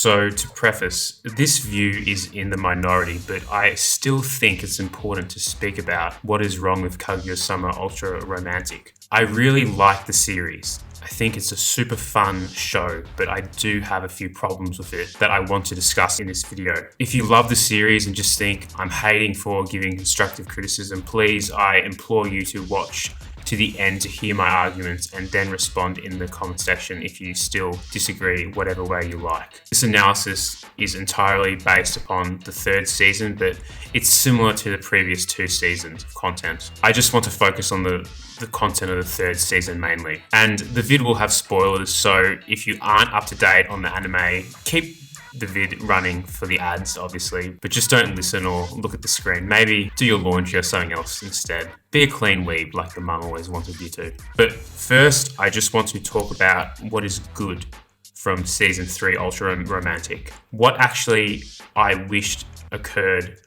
So to preface, this view is in the minority, but I still think it's important to speak about what is wrong with Kaguya-sama Ultra Romantic. I really like the series. I think it's a super fun show, but I do have a few problems with it that I want to discuss in this video. If you love the series and just think I'm hating for giving constructive criticism, please, I implore you to watch to the end to hear my arguments and then respond in the comment section if you still disagree, whatever way you like. This analysis is entirely based upon the third season, but it's similar to the previous 2 seasons of content. I just want to focus on the content of the third season mainly. And the vid will have spoilers, so if you aren't up to date on the anime, keep the vid running for the ads, obviously, but just don't listen or look at the screen. Maybe do your laundry or something else instead. Be a clean weeb like your mum always wanted you to. But first, I just want to talk about what is good from season 3 Ultra Romantic. What actually I wished occurred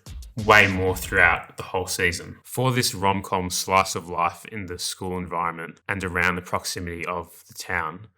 way more throughout the whole season. For this rom-com slice of life in the school environment and around the proximity of the town,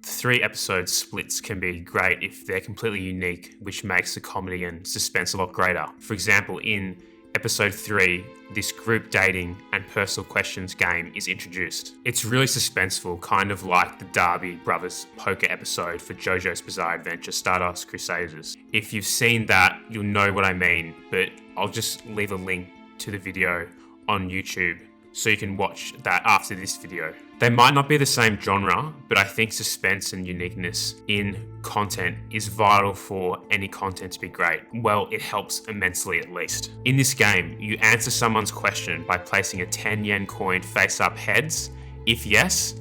3 episode splits can be great if they're completely unique, which makes the comedy and suspense a lot greater. For example, in episode 3, this group dating and personal questions game is introduced. It's really suspenseful, kind of like the Darby Brothers poker episode for JoJo's Bizarre Adventure Stardust Crusaders. If you've seen that, you'll know what I mean, but I'll just leave a link to the video on YouTube so you can watch that after this video. They might not be the same genre, but I think suspense and uniqueness in content is vital for any content to be great. Well, it helps immensely at least. In this game, you answer someone's question by placing a 10 yen coin face up heads, if yes,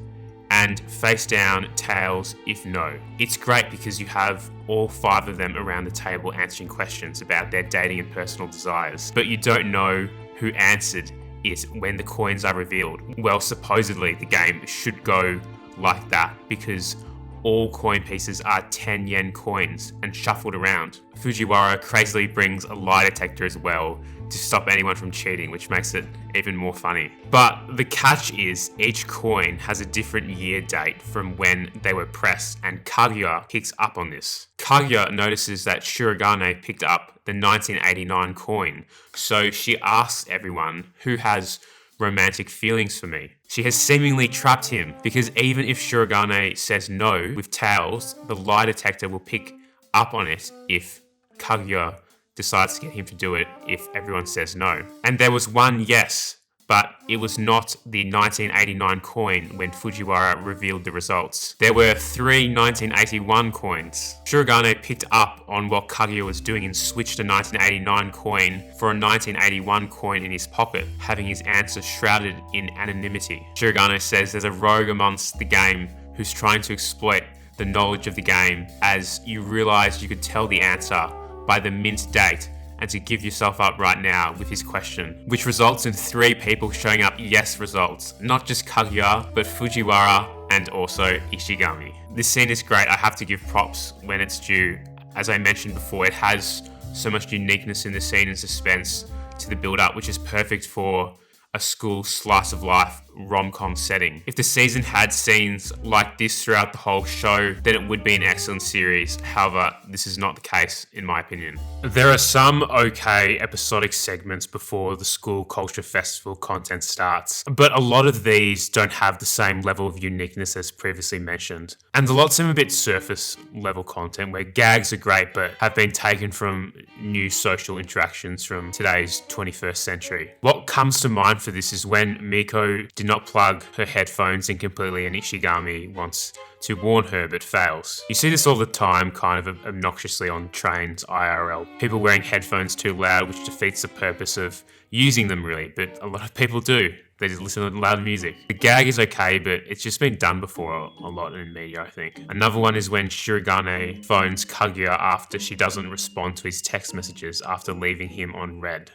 and face down tails if no. It's great because you have all 5 of them around the table answering questions about their dating and personal desires, but you don't know who answered it when the coins are revealed. Well, supposedly the game should go like that because all coin pieces are 10 yen coins and shuffled around. Fujiwara crazily brings a lie detector as well to stop anyone from cheating, which makes it even more funny. But the catch is each coin has a different year date from when they were pressed, and Kaguya picks up on this. Kaguya notices that Shirogane picked up the 1989 coin, so she asks everyone who has romantic feelings for me. She has seemingly trapped him because even if Shirogane says no with tails, the lie detector will pick up on it if Kaguya decides to get him to do it if everyone says no. And there was one yes, but it was not the 1989 coin when Fujiwara revealed the results. There were 3 1981 coins. Shirogane picked up on what Kaguya was doing and switched a 1989 coin for a 1981 coin in his pocket, having his answer shrouded in anonymity. Shirogane says there's a rogue amongst the game who's trying to exploit the knowledge of the game, as you realize you could tell the answer by the mint date and to give yourself up right now with his question, which results in 3 people showing up yes results, not just Kaguya, but Fujiwara and also Ishigami. This scene is great. I have to give props when it's due. As I mentioned before, it has so much uniqueness in the scene and suspense to the build-up, which is perfect for a school slice of life rom-com setting. If the season had scenes like this throughout the whole show, then it would be an excellent series. However, this is not the case in my opinion. There are some okay episodic segments before the school culture festival content starts, but a lot of these don't have the same level of uniqueness as previously mentioned. And a lot seem a bit surface level content where gags are great but have been taken from new social interactions from today's 21st century. What comes to mind for this is when Miko did not plug her headphones in completely and Ishigami wants to warn her but fails. You see this all the time, kind of obnoxiously on trains, IRL. People wearing headphones too loud, which defeats the purpose of using them really, but a lot of people do. They just listen to loud music. The gag is okay, but it's just been done before a lot in media, I think. Another one is when Shirogane phones Kaguya after she doesn't respond to his text messages after leaving him on red.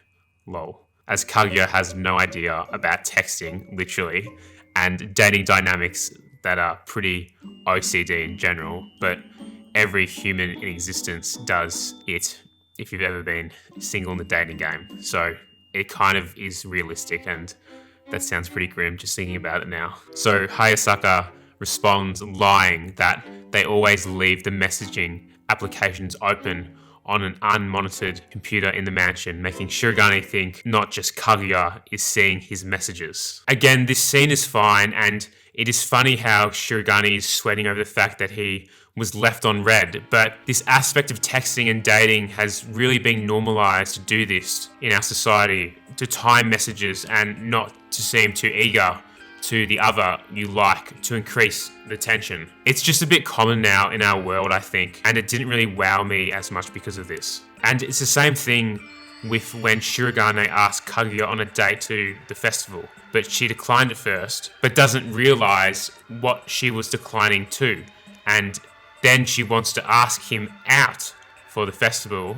Lol. As Kaguya has no idea about texting, literally, and dating dynamics that are pretty OCD in general, but every human in existence does it if you've ever been single in the dating game. So it kind of is realistic, and that sounds pretty grim just thinking about it now. So Hayasaka responds lying that they always leave the messaging applications open on an unmonitored computer in the mansion, making Shirogane think not just Kaguya is seeing his messages. Again, this scene is fine, and it is funny how Shirogane is sweating over the fact that he was left on red, but this aspect of texting and dating has really been normalized to do this in our society, to time messages and not to seem too eager to the other you like, to increase the tension. It's just a bit common now in our world, I think, and it didn't really wow me as much because of this. And it's the same thing with when Shirogane asked Kaguya on a date to the festival, but she declined at first, but doesn't realize what she was declining to, and then she wants to ask him out for the festival,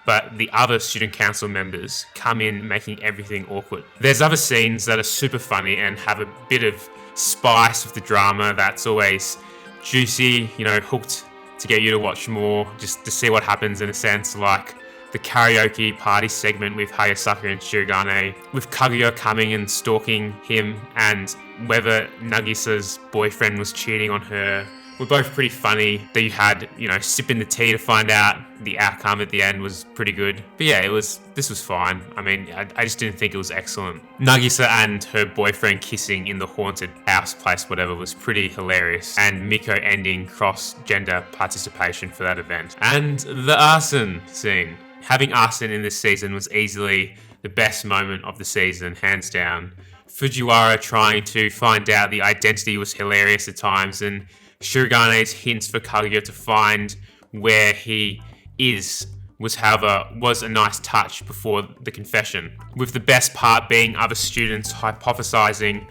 but the other student council members come in making everything awkward. There's other scenes that are super funny and have a bit of spice with the drama that's always juicy, hooked to get you to watch more, just to see what happens in a sense, like the karaoke party segment with Hayasaka and Shirogane, with Kaguya coming and stalking him, and whether Nagisa's boyfriend was cheating on her were both pretty funny. That you had, sipping the tea to find out the outcome at the end was pretty good. But yeah, this was fine. I mean, I just didn't think it was excellent. Nagisa and her boyfriend kissing in the haunted house place, whatever, was pretty hilarious. And Miko ending cross-gender participation for that event. And the arson scene. Having arson in this season was easily the best moment of the season, hands down. Fujiwara trying to find out the identity was hilarious at times, and Shirogane's hints for Kaguya to find where he is was a nice touch before the confession, with the best part being other students hypothesizing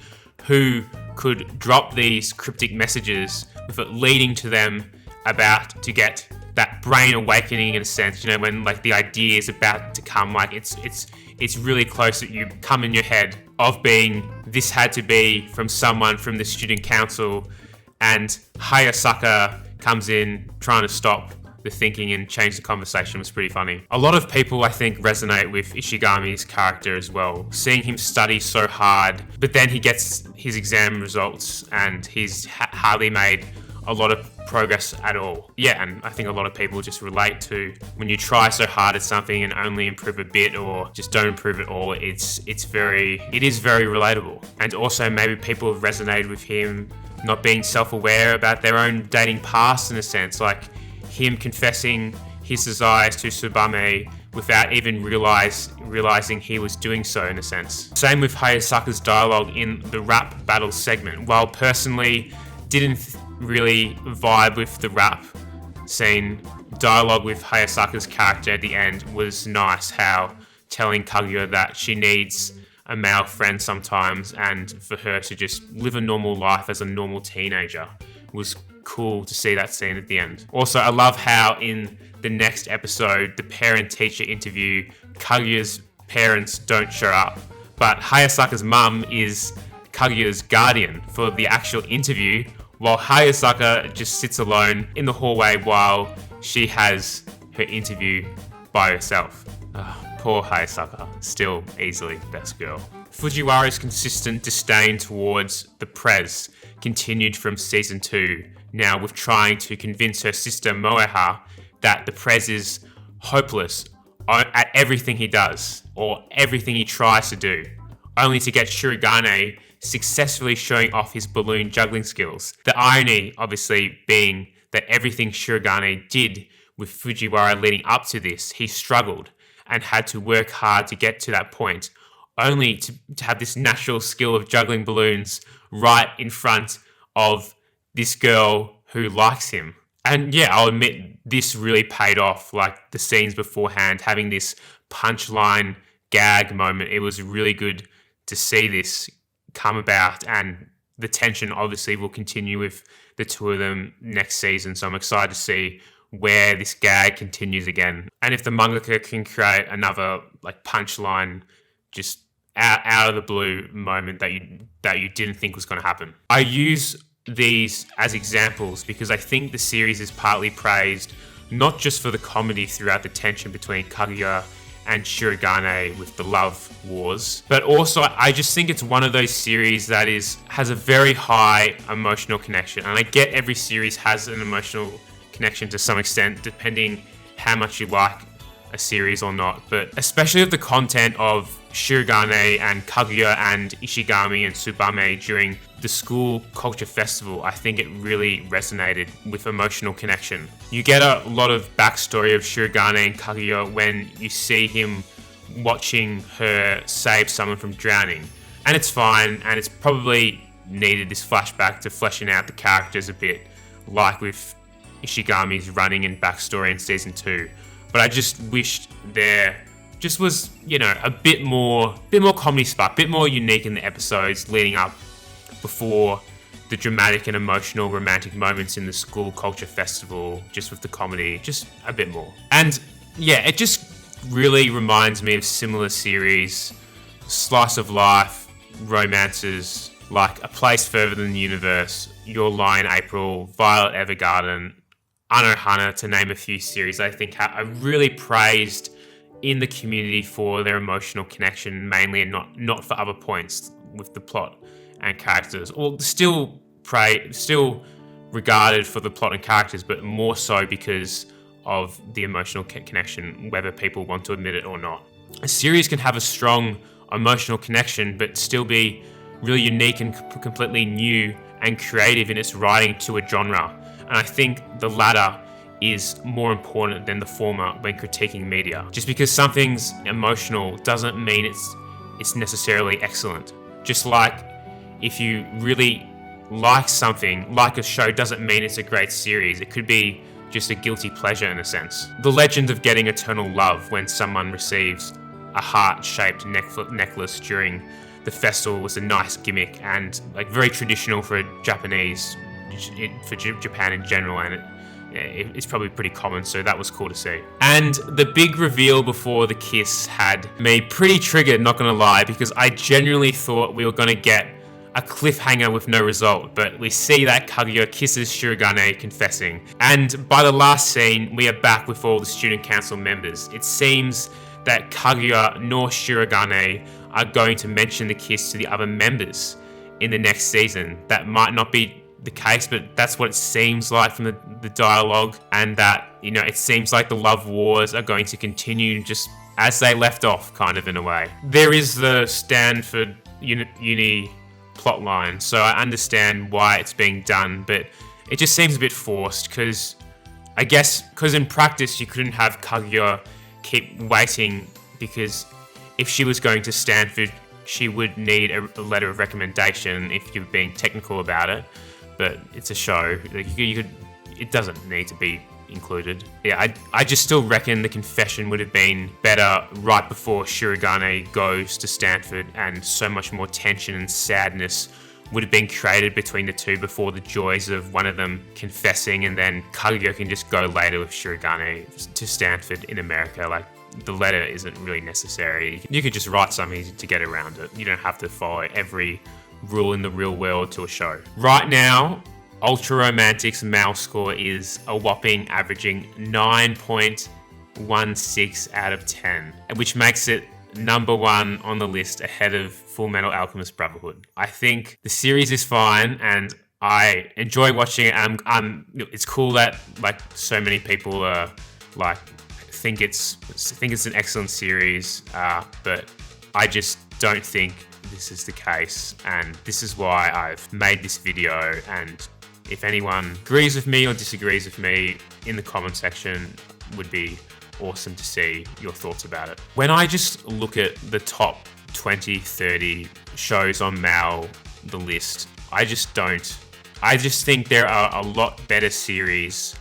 who could drop these cryptic messages, with it leading to them about to get that brain awakening in a sense, when like the idea is about to come, like it's really close that you come in your head of being, this had to be from someone from the student council, and Hayasaka comes in trying to stop the thinking and change the conversation was pretty funny. A lot of people, I think, resonate with Ishigami's character as well, seeing him study so hard, but then he gets his exam results and he's hardly made a lot of progress at all. Yeah, and I think a lot of people just relate to when you try so hard at something and only improve a bit or just don't improve at all, it is very relatable. And also maybe people have resonated with him not being self-aware about their own dating past, in a sense, like him confessing his desires to Tsubame without even realizing he was doing so, in a sense. Same with Hayasaka's dialogue in the rap battle segment. While personally didn't really vibe with the rap scene, dialogue with Hayasaka's character at the end was nice, how telling Kaguya that she needs a male friend sometimes, and for her to just live a normal life as a normal teenager was cool to see that scene at the end. Also, I love how in the next episode, the parent-teacher interview, Kaguya's parents don't show up, but Hayasaka's mum is Kaguya's guardian for the actual interview, while Hayasaka just sits alone in the hallway while she has her interview by herself. Poor Hayasaka, still easily best girl. Fujiwara's consistent disdain towards the Prez continued from season 2, now with trying to convince her sister Moeha that the Prez is hopeless at everything he does, or everything he tries to do, only to get Shirogane successfully showing off his balloon juggling skills. The irony, obviously, being that everything Shirogane did with Fujiwara leading up to this, he struggled and had to work hard to get to that point, only to have this natural skill of juggling balloons right in front of this girl who likes him. And yeah, I'll admit this really paid off, like the scenes beforehand, having this punchline gag moment. It was really good to see this come about, and the tension obviously will continue with the two of them next season, so I'm excited to see where this gag continues again, and if the mangaka can create another like punchline just out of the blue moment that you didn't think was going to happen. I use these as examples because I think the series is partly praised not just for the comedy throughout the tension between Kaguya and Shirogane with the love wars, but also I just think it's one of those series that has a very high emotional connection. And I get every series has an emotional connection to some extent, depending how much you like a series or not, but especially with the content of Shirogane and Kaguya and Ishigami and Tsubame during the school culture festival, I think it really resonated with emotional connection. You get a lot of backstory of Shirogane and Kaguya when you see him watching her save someone from drowning, and it's fine, and it's probably needed this flashback to fleshing out the characters a bit, like with Ishigami's running and backstory in season 2. But I just wished there just was, a bit more comedy spark, a bit more unique in the episodes leading up before the dramatic and emotional romantic moments in the school culture festival, just with the comedy, just a bit more. And yeah, it just really reminds me of similar series, slice of life, romances, like A Place Further Than the Universe, Your Lie in April, Violet Evergarden, Anohana, to name a few series I think are really praised in the community for their emotional connection mainly, and not for other points with the plot and characters, or still regarded for the plot and characters, but more so because of the emotional connection, whether people want to admit it or not. A series can have a strong emotional connection but still be really unique and completely new and creative in its writing to a genre. And I think the latter is more important than the former when critiquing media. Just because something's emotional doesn't mean it's necessarily excellent. Just like if you really like something, like a show, doesn't mean it's a great series. It could be just a guilty pleasure in a sense. The legend of getting eternal love when someone receives a heart-shaped necklace during the festival was a nice gimmick and very traditional for Japanese, for Japan in general, and it's probably pretty common, so that was cool to see. And the big reveal before the kiss had me pretty triggered, not gonna lie, because I genuinely thought we were gonna get a cliffhanger with no result, but we see that Kaguya kisses Shirogane confessing. And by the last scene, we are back with all the student council members. It seems that Kaguya nor Shirogane are going to mention the kiss to the other members in the next season. That might not be the case, but that's what it seems like from the dialogue, and that, it seems like the love wars are going to continue just as they left off, kind of, in a way. There is the Stanford uni plotline, so I understand why it's being done, but it just seems a bit forced, because in practice you couldn't have Kaguya keep waiting, because if she was going to Stanford, she would need a letter of recommendation if you're being technical about it. But it's a show. It doesn't need to be included. Yeah, I just still reckon the confession would have been better right before Shirogane goes to Stanford, and so much more tension and sadness would have been created between the two before the joys of one of them confessing, and then Kaguya can just go later with Shirogane to Stanford in America. The letter isn't really necessary. You could just write something to get around it. You don't have to follow every rule in the real world to a show. Right now, Ultra Romantic's male score is a whopping averaging 9.16 out of 10, which makes it number 1 on the list ahead of Full Metal Alchemist Brotherhood. I think the series is fine and I enjoy watching it. It's cool that so many people are think it's an excellent series, but I just don't think this is the case, and this is why I've made this video. And if anyone agrees with me or disagrees with me in the comment section, would be awesome to see your thoughts about it. When I just look at the top 20, 30 shows on MAL, the list, I just think there are a lot better series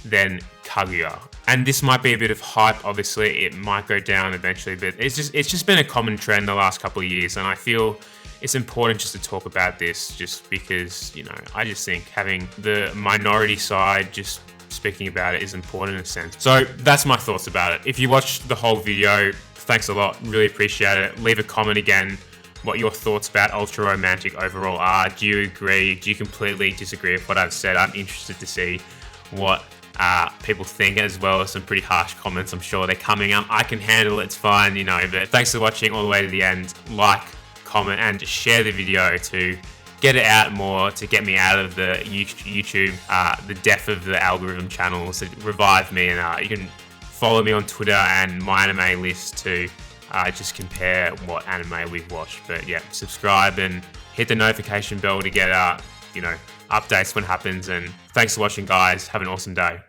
than Kaguya. And this might be a bit of hype, obviously, it might go down eventually, but it's just been a common trend the last couple of years, and I feel it's important just to talk about this, just because, I just think having the minority side just speaking about it is important in a sense. So that's my thoughts about it. If you watched the whole video, thanks a lot, really appreciate it. Leave a comment again what your thoughts about Ultra Romantic overall are. Do you agree? Do you completely disagree with what I've said? I'm interested to see what people think, as well as some pretty harsh comments. I'm sure they're coming up. I can handle it, it's fine, but thanks for watching all the way to the end. Like, comment, and share the video to get it out more, to get me out of the YouTube, the death of the algorithm channels, to revive me. And you can follow me on Twitter and my anime list to just compare what anime we've watched. But yeah, subscribe and hit the notification bell to get updates when it happens. And thanks for watching, guys. Have an awesome day.